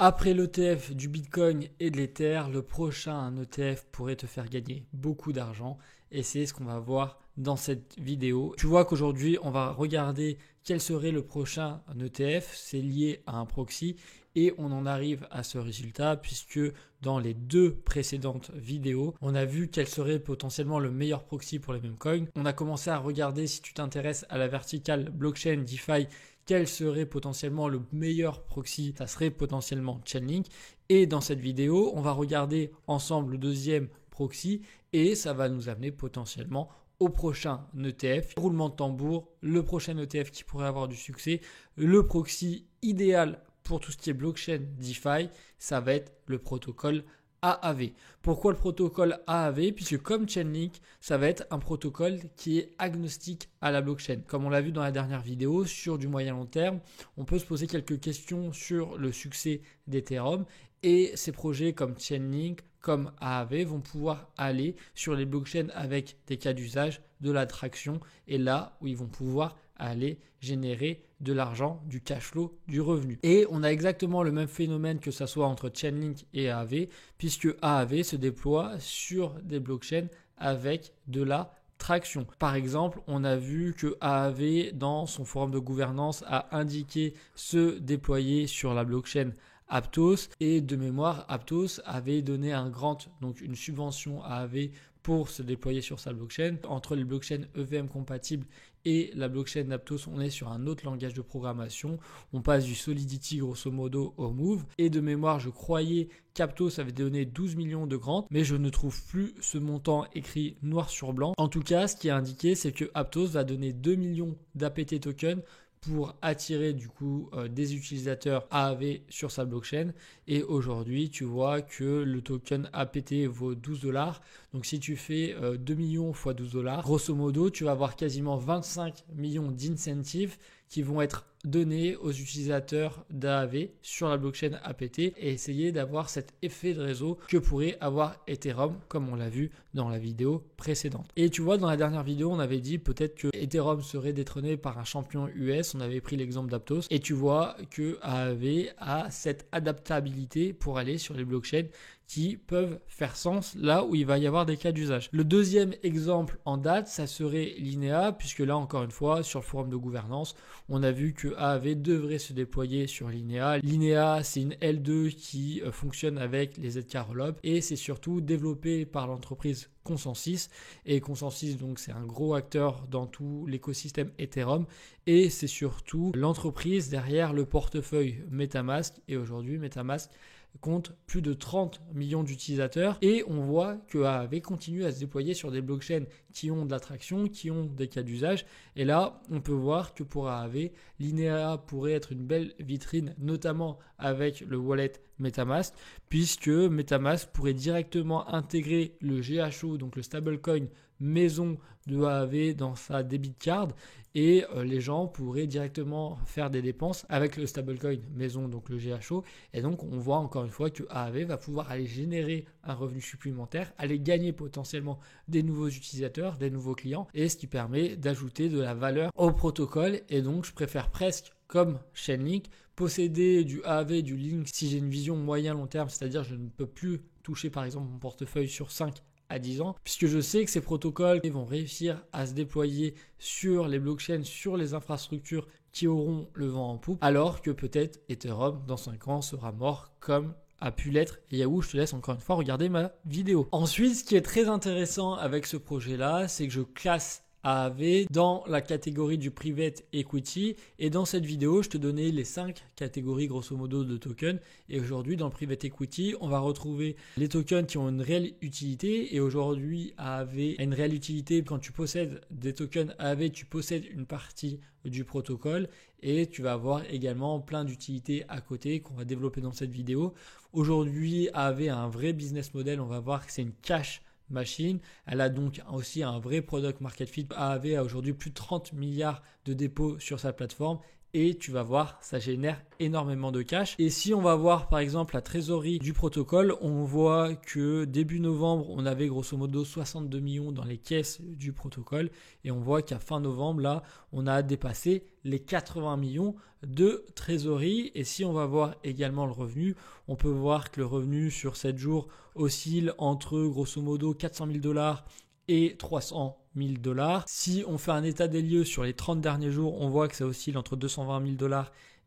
Après l'ETF du Bitcoin et de l'Ether, le prochain ETF pourrait te faire gagner beaucoup d'argent et c'est ce qu'on va voir dans cette vidéo. Tu vois qu'aujourd'hui, on va regarder quel serait le prochain ETF. C'est lié à un proxy et on en arrive à ce résultat puisque dans les deux précédentes vidéos, on a vu quel serait potentiellement le meilleur proxy pour les mêmes coins. On a commencé à regarder, si tu t'intéresses à la verticale blockchain DeFi, quel serait potentiellement le meilleur proxy. Ça serait potentiellement Chainlink. Et dans cette vidéo, on va regarder ensemble le deuxième proxy et ça va nous amener potentiellement au prochain ETF. Roulement de tambour, le prochain ETF qui pourrait avoir du succès, le proxy idéal pour tout ce qui est blockchain DeFi, ça va être le protocole AAV. Pourquoi le protocole AAV? Puisque comme Chainlink, ça va être un protocole qui est agnostique à la blockchain. Comme on l'a vu dans la dernière vidéo, sur du moyen long terme, on peut se poser quelques questions sur le succès d'Ethereum et ces projets comme Chainlink, comme AAV vont pouvoir aller sur les blockchains avec des cas d'usage, de l'attraction et là où ils vont pouvoir aller générer de l'argent, du cash flow, du revenu. Et on a exactement le même phénomène que ça soit entre Chainlink et AAV, puisque AAV se déploie sur des blockchains avec de la traction. Par exemple, on a vu que AAV, dans son forum de gouvernance, a indiqué se déployer sur la blockchain Aptos et de mémoire, Aptos avait donné un grant, donc une subvention à AAV pour se déployer sur sa blockchain. Entre les blockchains EVM compatibles et la blockchain Aptos, on est sur un autre langage de programmation. On passe du Solidity grosso modo au Move. Et de mémoire, je croyais qu'Aptos avait donné 12 millions de grants, mais je ne trouve plus ce montant écrit noir sur blanc. En tout cas, ce qui est indiqué, c'est que Aptos va donner 2 millions d'APT tokens pour attirer du coup des utilisateurs AAV sur sa blockchain. Et aujourd'hui, tu vois que le token APT vaut 12 $. Donc si tu fais 2 millions x 12 $, grosso modo, tu vas avoir quasiment 25 millions d'incentives qui vont être donnés aux utilisateurs d'AAV sur la blockchain APT et essayer d'avoir cet effet de réseau que pourrait avoir Ethereum comme on l'a vu dans la vidéo précédente. Et tu vois, dans la dernière vidéo, on avait dit peut-être que Ethereum serait détrôné par un champion US. On avait pris l'exemple d'Aptos et tu vois que AAV a cette adaptabilité pour aller sur les blockchains qui peuvent faire sens là où il va y avoir des cas d'usage. Le deuxième exemple en date, ça serait Linea, puisque là encore une fois, sur le forum de gouvernance, on a vu que AAV devrait se déployer sur Linea. Linea, c'est une L2 qui fonctionne avec les ZK Rollup et c'est surtout développé par l'entreprise Consensys. Et Consensys, donc, c'est un gros acteur dans tout l'écosystème Ethereum et c'est surtout l'entreprise derrière le portefeuille MetaMask. Et aujourd'hui, MetaMask compte plus de 30 millions d'utilisateurs et on voit que AAV continue à se déployer sur des blockchains qui ont de l'attraction, qui ont des cas d'usage. Et là, on peut voir que pour AAV, Linea pourrait être une belle vitrine, notamment avec le wallet MetaMask, puisque MetaMask pourrait directement intégrer le GHO, donc le stablecoin maison de AAV dans sa debit card et les gens pourraient directement faire des dépenses avec le stablecoin maison, donc le GHO. Et donc, on voit encore une fois que AAV va pouvoir aller générer un revenu supplémentaire, aller gagner potentiellement des nouveaux utilisateurs, des nouveaux clients et ce qui permet d'ajouter de la valeur au protocole. Et donc, je préfère presque comme Chainlink, posséder du AAV, du Link si j'ai une vision moyen long terme, c'est-à-dire je ne peux plus toucher par exemple mon portefeuille sur 5 à 10 ans, puisque je sais que ces protocoles vont réussir à se déployer sur les blockchains, sur les infrastructures qui auront le vent en poupe, alors que peut-être Ethereum dans 5 ans sera mort comme a pu l'être Yahoo. Je te laisse encore une fois regarder ma vidéo. Ensuite, ce qui est très intéressant avec ce projet-là, c'est que je classe AAV dans la catégorie du private equity et dans cette vidéo je te donnais les 5 catégories grosso modo de tokens et aujourd'hui dans le private equity on va retrouver les tokens qui ont une réelle utilité et aujourd'hui AAV a une réelle utilité. Quand tu possèdes des tokens AAV, tu possèdes une partie du protocole et tu vas avoir également plein d'utilités à côté qu'on va développer dans cette vidéo. Aujourd'hui AAV a un vrai business model, on va voir que c'est une cash machine. Elle a donc aussi un vrai product market fit. AAV a aujourd'hui plus de 30 milliards de dépôts sur sa plateforme et tu vas voir, ça génère énormément de cash. Et si on va voir par exemple la trésorerie du protocole, on voit que début novembre, on avait grosso modo 62 millions dans les caisses du protocole et on voit qu'à fin novembre, là, on a dépassé les 80 millions de trésorerie. Et si on va voir également le revenu, on peut voir que le revenu sur 7 jours oscille entre grosso modo 400 000 $ et 300 000 $. Si on fait un état des lieux sur les 30 derniers jours, on voit que ça oscille entre 220 000 $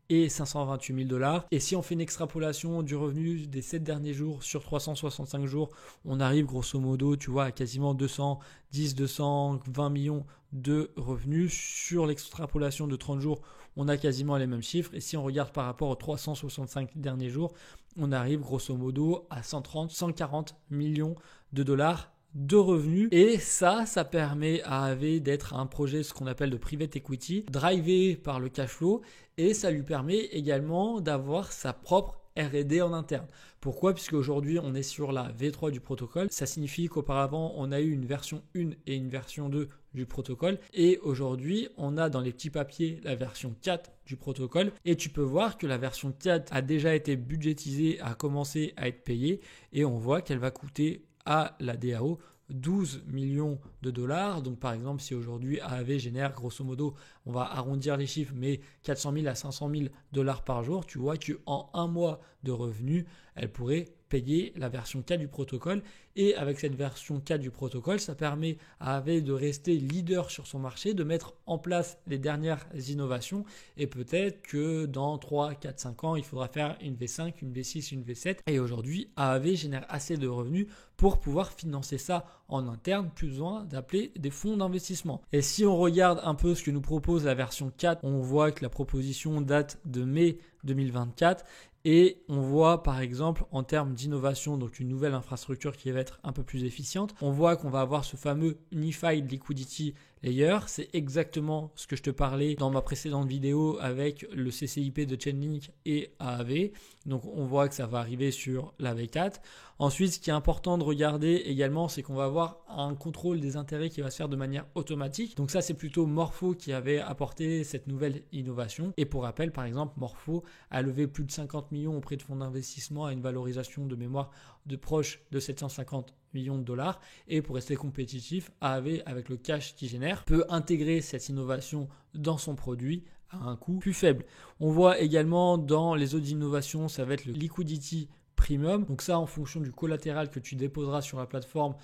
et 528 000 $. Et si on fait une extrapolation du revenu des 7 derniers jours sur 365 jours, on arrive grosso modo, tu vois, à quasiment 220 millions de revenus. Sur l'extrapolation de 30 jours, on a quasiment les mêmes chiffres. Et si on regarde par rapport aux 365 derniers jours, on arrive grosso modo à 140 millions de dollars de revenus. Et ça permet à AAV d'être un projet, ce qu'on appelle de private equity, drivé par le cash flow, et ça lui permet également d'avoir sa propre R&D en interne. Pourquoi ? Puisque aujourd'hui on est sur la V3 du protocole. Ça signifie qu'auparavant on a eu une version 1 et une version 2 du protocole, et aujourd'hui on a dans les petits papiers la version 4 du protocole, et tu peux voir que la version 4 a déjà été budgétisée, a commencé à être payée, et on voit qu'elle va coûter à la DAO 12 millions de dollars. Donc par exemple, si aujourd'hui AAV génère grosso modo, on va arrondir les chiffres, mais 400 000 à 500 000 $ par jour, tu vois qu'en un mois de revenus, elle pourrait payer la version 4 du protocole. Et avec cette version 4 du protocole, ça permet à AAV de rester leader sur son marché, de mettre en place les dernières innovations, et peut-être que dans 3, 4, 5 ans, il faudra faire une V5, une V6, une V7. Et aujourd'hui, AAV génère assez de revenus pour pouvoir financer ça en interne, plus besoin d'appeler des fonds d'investissement. Et si on regarde un peu ce que nous propose la version 4, on voit que la proposition date de mai 2024. Et on voit par exemple en termes d'innovation, donc une nouvelle infrastructure qui va être un peu plus efficiente, on voit qu'on va avoir ce fameux Unified Liquidity Layer. C'est exactement ce que je te parlais dans ma précédente vidéo avec le CCIP de Chainlink et AAV. Donc on voit que ça va arriver sur la V4. Ensuite, ce qui est important de regarder également, c'est qu'on va avoir un contrôle des intérêts qui va se faire de manière automatique. Donc ça, c'est plutôt Morpho qui avait apporté cette nouvelle innovation. Et pour rappel, par exemple, Morpho a levé plus de 50 millions auprès de fonds d'investissement à une valorisation de mémoire de proche de 750 millions de dollars. Et pour rester compétitif, AAV, avec le cash qu'il génère, peut intégrer cette innovation dans son produit à un coût plus faible. On voit également dans les autres innovations, ça va être le Liquidity Premium. Donc ça, en fonction du collatéral que tu déposeras sur la plateforme,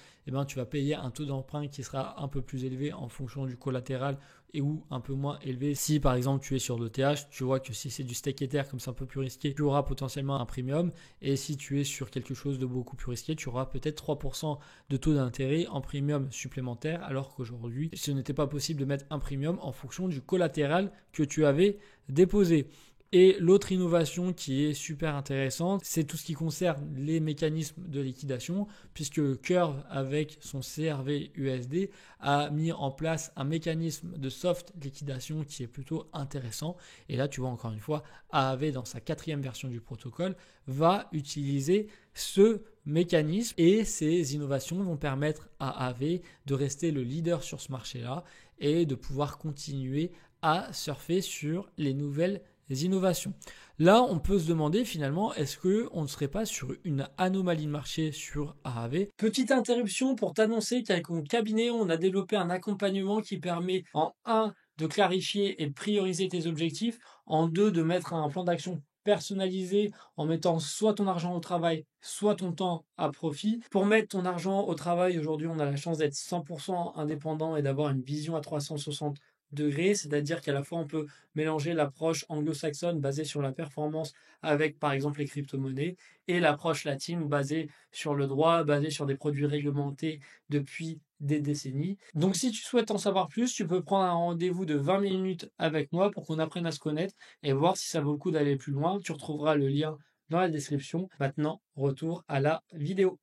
tu vas payer un taux d'emprunt qui sera un peu plus élevé en fonction du collatéral et ou un peu moins élevé. Si par exemple tu es sur l'ETH, tu vois que si c'est du stake Ether, comme c'est un peu plus risqué, tu auras potentiellement un premium. Et si tu es sur quelque chose de beaucoup plus risqué, tu auras peut-être 3% de taux d'intérêt en premium supplémentaire, alors qu'aujourd'hui, ce n'était pas possible de mettre un premium en fonction du collatéral que tu avais déposé. Et l'autre innovation qui est super intéressante, c'est tout ce qui concerne les mécanismes de liquidation, puisque Curve, avec son CRV USD, a mis en place un mécanisme de soft liquidation qui est plutôt intéressant. Et là, tu vois encore une fois, AAV, dans sa 4e version du protocole, va utiliser ce mécanisme, et ces innovations vont permettre à AAV de rester le leader sur ce marché-là et de pouvoir continuer à surfer sur les nouvelles innovations. Là, on peut se demander finalement, est-ce qu'on ne serait pas sur une anomalie de marché sur AAV ? Petite interruption pour t'annoncer qu'avec mon cabinet, on a développé un accompagnement qui permet en 1 de clarifier et de prioriser tes objectifs, en 2 de mettre un plan d'action personnalisé en mettant soit ton argent au travail, soit ton temps à profit. Pour mettre ton argent au travail, aujourd'hui, on a la chance d'être 100% indépendant et d'avoir une vision à 360 degrés, c'est-à-dire qu'à la fois on peut mélanger l'approche anglo-saxonne basée sur la performance avec par exemple les crypto-monnaies et l'approche latine basée sur le droit, basée sur des produits réglementés depuis des décennies. Donc si tu souhaites en savoir plus, tu peux prendre un rendez-vous de 20 minutes avec moi pour qu'on apprenne à se connaître et voir si ça vaut le coup d'aller plus loin. Tu retrouveras le lien dans la description. Maintenant, retour à la vidéo.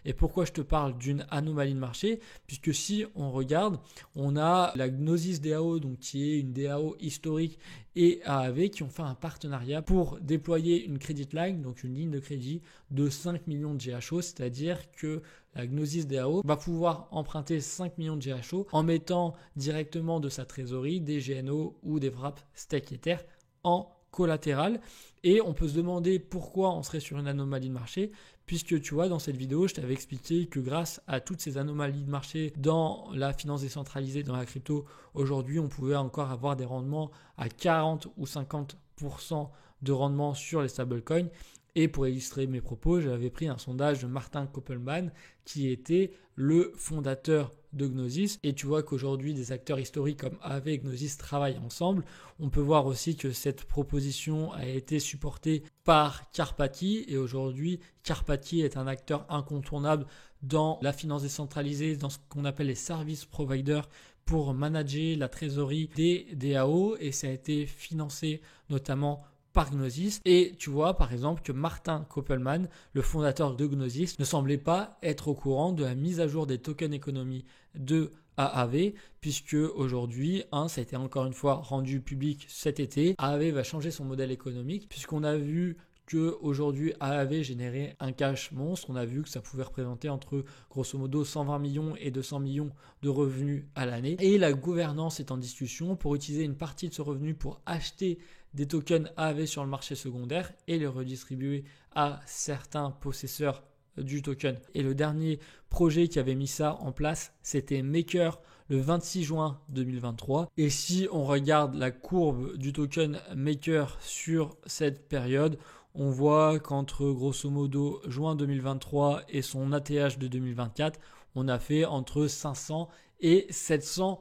Et pourquoi je te parle d'une anomalie de marché ? Puisque si on regarde, on a la Gnosis DAO, donc qui est une DAO historique, et AAV qui ont fait un partenariat pour déployer une credit line, donc une ligne de crédit de 5 millions de GHO, c'est-à-dire que la Gnosis DAO va pouvoir emprunter 5 millions de GHO en mettant directement de sa trésorerie des GNO ou des wraps stake Ether en collatéral. Et on peut se demander pourquoi on serait sur une anomalie de marché, puisque tu vois, dans cette vidéo, je t'avais expliqué que grâce à toutes ces anomalies de marché dans la finance décentralisée, dans la crypto, aujourd'hui, on pouvait encore avoir des rendements à 40 ou 50% de rendement sur les stablecoins. Et pour illustrer mes propos, j'avais pris un sondage de Martin Koppelman, qui était le fondateur de Gnosis. Et tu vois qu'aujourd'hui, des acteurs historiques comme Aave et Gnosis travaillent ensemble. On peut voir aussi que cette proposition a été supportée par Karpati. Et aujourd'hui, Karpati est un acteur incontournable dans la finance décentralisée, dans ce qu'on appelle les service providers, pour manager la trésorerie des DAO. Et ça a été financé notamment par Gnosis. Et tu vois par exemple que Martin Koppelman, le fondateur de Gnosis, ne semblait pas être au courant de la mise à jour des tokens économie de Aave, puisque aujourd'hui, ça a été encore une fois rendu public cet été, Aave va changer son modèle économique, puisqu'on a vu qu'aujourd'hui Aave générait un cash monstre. On a vu que ça pouvait représenter entre grosso modo 120 millions et 200 millions de revenus à l'année. Et la gouvernance est en discussion pour utiliser une partie de ce revenu pour acheter des tokens Aave sur le marché secondaire et les redistribuer à certains possesseurs du token. Et le dernier projet qui avait mis ça en place, c'était Maker le 26 juin 2023. Et si on regarde la courbe du token Maker sur cette période, on voit qu'entre grosso modo juin 2023 et son ATH de 2024, on a fait entre 500 et 700%.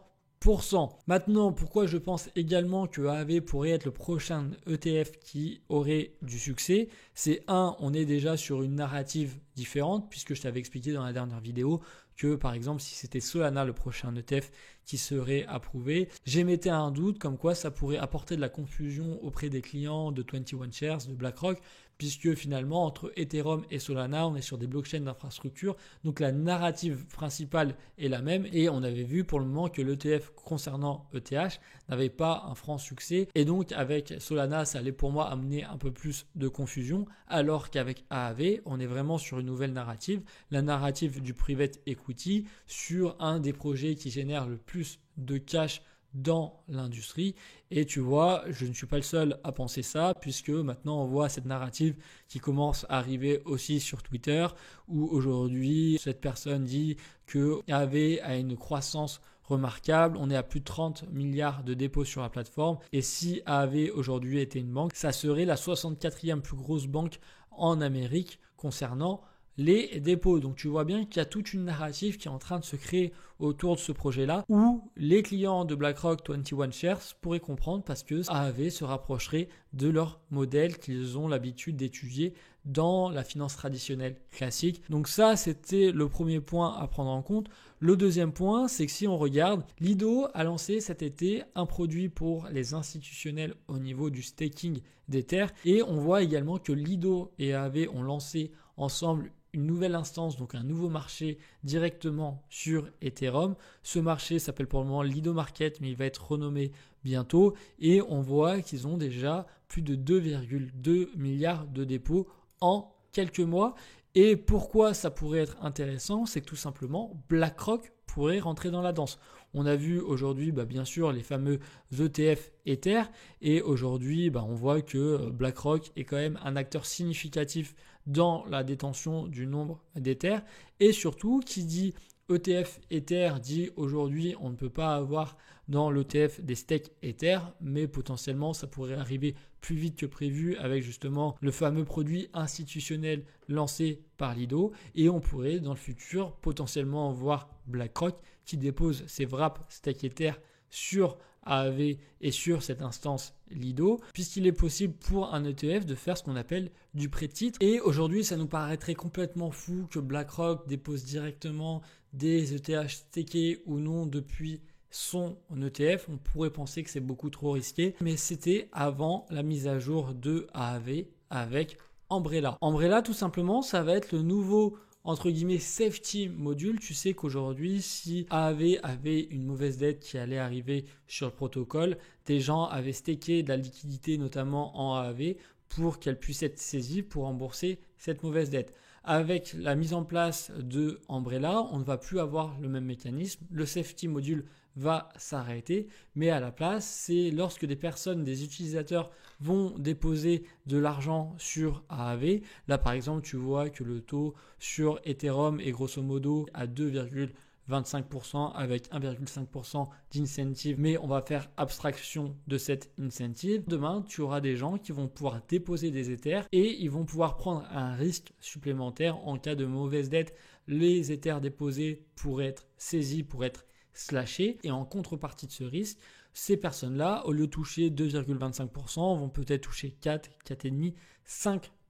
Maintenant, pourquoi je pense également que Aave pourrait être le prochain ETF qui aurait du succès, c'est on est déjà sur une narrative différente, puisque je t'avais expliqué dans la dernière vidéo que par exemple si c'était Solana le prochain ETF qui serait approuvé, j'émettais un doute comme quoi ça pourrait apporter de la confusion auprès des clients de 21 Shares, de BlackRock, puisque finalement entre Ethereum et Solana, on est sur des blockchains d'infrastructure, donc la narrative principale est la même, et on avait vu pour le moment que l'ETF concernant ETH n'avait pas un franc succès, et donc avec Solana, ça allait pour moi amener un peu plus de confusion, alors qu'avec Aave, on est vraiment sur une nouvelle narrative, la narrative du private equity, sur un des projets qui génère le plus de cash dans l'industrie. Et tu vois, je ne suis pas le seul à penser ça, puisque maintenant on voit cette narrative qui commence à arriver aussi sur Twitter, où aujourd'hui cette personne dit que Aave a une croissance remarquable, on est à plus de 30 milliards de dépôts sur la plateforme, et si Aave aujourd'hui était une banque, ça serait la 64e plus grosse banque en Amérique concernant les dépôts. Donc tu vois bien qu'il y a toute une narrative qui est en train de se créer autour de ce projet-là, où les clients de BlackRock 21 Shares pourraient comprendre, parce que Aave se rapprocherait de leur modèle qu'ils ont l'habitude d'étudier dans la finance traditionnelle classique. Donc ça, c'était le premier point à prendre en compte. Le deuxième point, c'est que si on regarde, Lido a lancé cet été un produit pour les institutionnels au niveau du staking d'Ether, et on voit également que Lido et Aave ont lancé ensemble une nouvelle instance, donc un nouveau marché directement sur Ethereum. Ce marché s'appelle pour le moment Lido Market, mais il va être renommé bientôt, et on voit qu'ils ont déjà plus de 2,2 milliards de dépôts en quelques mois. Et pourquoi ça pourrait être intéressant, c'est que tout simplement BlackRock pourrait rentrer dans la danse. On a vu aujourd'hui bien sûr les fameux ETF Ether, et aujourd'hui on voit que BlackRock est quand même un acteur significatif dans la détention du nombre d'Ether, et surtout qui dit ETF Ether dit aujourd'hui on ne peut pas avoir dans l'ETF des stakes Ether, mais potentiellement ça pourrait arriver plus vite que prévu avec justement le fameux produit institutionnel lancé par Lido, et on pourrait dans le futur potentiellement voir BlackRock qui dépose ses wraps stake Ether sur Aave et sur cette instance Lido, puisqu'il est possible pour un ETF de faire ce qu'on appelle du pré-titre. Et aujourd'hui, ça nous paraîtrait complètement fou que BlackRock dépose directement des ETH stakés ou non depuis son ETF. On pourrait penser que c'est beaucoup trop risqué, mais c'était avant la mise à jour de Aave avec Umbrella. Umbrella, tout simplement, ça va être le nouveau entre guillemets safety module. Tu sais qu'aujourd'hui, si Aave avait une mauvaise dette qui allait arriver sur le protocole, des gens avaient stacké de la liquidité notamment en Aave pour qu'elle puisse être saisie pour rembourser cette mauvaise dette. avec la mise en place de Umbrella, on ne va plus avoir le même mécanisme. Le safety module va s'arrêter, mais à la place, c'est lorsque des personnes, des utilisateurs vont déposer de l'argent sur AAV. Là, par exemple, tu vois que le taux sur Ethereum est grosso modo à 2,25% avec 1,5% d'incentive, mais on va faire abstraction de cette incentive. Demain, tu auras des gens qui vont pouvoir déposer des Ethers et ils vont pouvoir prendre un risque supplémentaire en cas de mauvaise dette. Les Ethers déposés pourraient être saisis, pourraient être slashés, et en contrepartie de ce risque, ces personnes-là, au lieu de toucher 2,25%, vont peut-être toucher 4, 4,5%,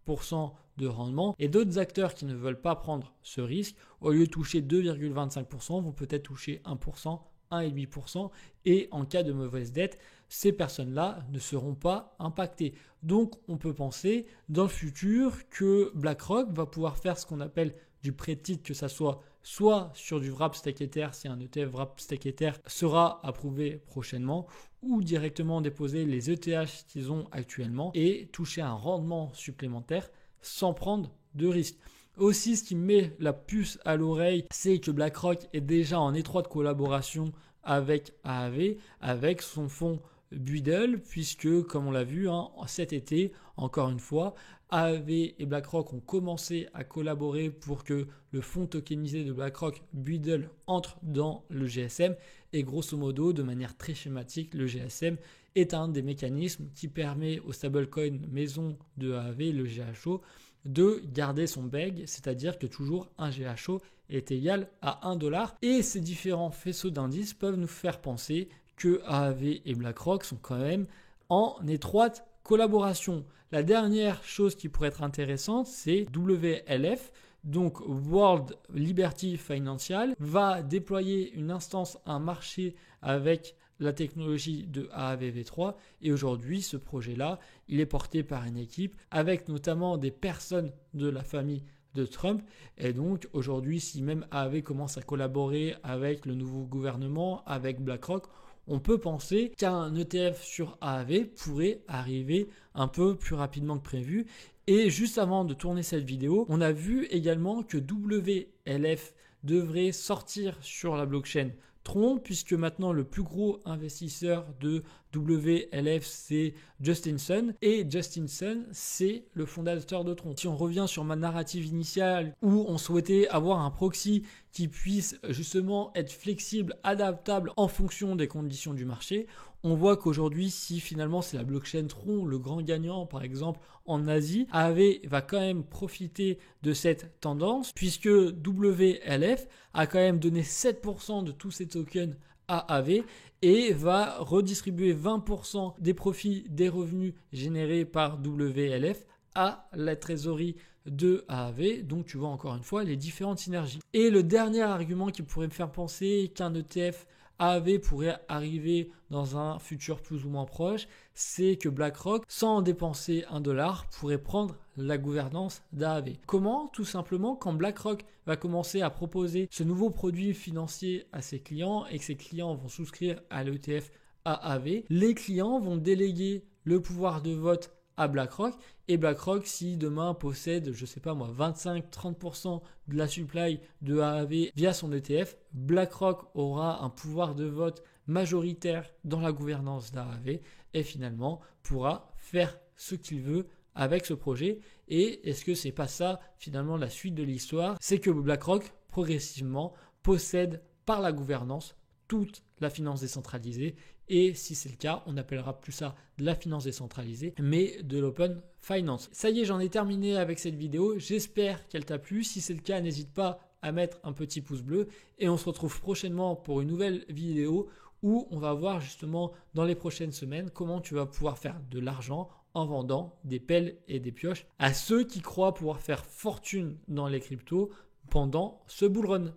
5% de rendement. Et d'autres acteurs qui ne veulent pas prendre ce risque, au lieu de toucher 2,25%, vont peut-être toucher 1%, 1,5%. Et en cas de mauvaise dette, ces personnes-là ne seront pas impactées. Donc, on peut penser dans le futur que BlackRock va pouvoir faire ce qu'on appelle du pré-titre, que ça soit sur du Wrap Stake Ether, si un ETF Wrap Stake Ether sera approuvé prochainement, ou directement déposer les ETH qu'ils ont actuellement et toucher un rendement supplémentaire sans prendre de risque. Aussi, ce qui me met la puce à l'oreille, c'est que BlackRock est déjà en étroite collaboration avec AAV, avec son fonds Buidl, puisque comme on l'a vu cet été, encore une fois, AAV et BlackRock ont commencé à collaborer pour que le fonds tokenisé de BlackRock, Buidl, entre dans le GSM. Et grosso modo, de manière très schématique, le GSM est un des mécanismes qui permet au stablecoin maison de AAV, le GHO, de garder son beg, c'est-à-dire que toujours un GHO est égal à $1. Et ces différents faisceaux d'indices peuvent nous faire penser que AAV et BlackRock sont quand même en étroite collaboration. La dernière chose qui pourrait être intéressante, c'est WLF, donc World Liberty Financial, va déployer une instance, un marché avec la technologie de AAVV3. Et aujourd'hui, ce projet-là, il est porté par une équipe avec notamment des personnes de la famille de Trump. Et donc aujourd'hui, si même AAV commence à collaborer avec le nouveau gouvernement, avec BlackRock, on peut penser qu'un ETF sur AAV pourrait arriver un peu plus rapidement que prévu. Et juste avant de tourner cette vidéo, on a vu également que WLF devrait sortir sur la blockchain Tron, puisque maintenant le plus gros investisseur de WLF, c'est Justin Sun, et Justin Sun, c'est le fondateur de Tron. Si on revient sur ma narrative initiale où on souhaitait avoir un proxy qui puisse justement être flexible, adaptable en fonction des conditions du marché, on voit qu'aujourd'hui, si finalement c'est la blockchain Tron le grand gagnant, par exemple en Asie, AAV va quand même profiter de cette tendance, puisque WLF a quand même donné 7% de tous ses tokens à AAV et va redistribuer 20% des profits, des revenus générés par WLF à la trésorerie de AAV. Donc tu vois encore une fois les différentes synergies. Et le dernier argument qui pourrait me faire penser qu'un ETF AAV pourrait arriver dans un futur plus ou moins proche, c'est que BlackRock, sans dépenser $1, pourrait prendre la gouvernance d'AAV. Comment ? Tout simplement quand BlackRock va commencer à proposer ce nouveau produit financier à ses clients et que ses clients vont souscrire à l'ETF AAV, les clients vont déléguer le pouvoir de vote à BlackRock, et BlackRock, si demain possède, je sais pas moi, 25-30% de la supply de AAV via son ETF, BlackRock aura un pouvoir de vote majoritaire dans la gouvernance d'AAV et finalement pourra faire ce qu'il veut avec ce projet. Et est-ce que c'est pas ça finalement la suite de l'histoire ? C'est que BlackRock progressivement possède par la gouvernance toute la finance décentralisée, et si c'est le cas, on n'appellera plus ça de la finance décentralisée, mais de l'open finance. Ça y est, j'en ai terminé avec cette vidéo, j'espère qu'elle t'a plu. Si c'est le cas, n'hésite pas à mettre un petit pouce bleu, et on se retrouve prochainement pour une nouvelle vidéo où on va voir justement dans les prochaines semaines comment tu vas pouvoir faire de l'argent en vendant des pelles et des pioches à ceux qui croient pouvoir faire fortune dans les cryptos pendant ce bull run.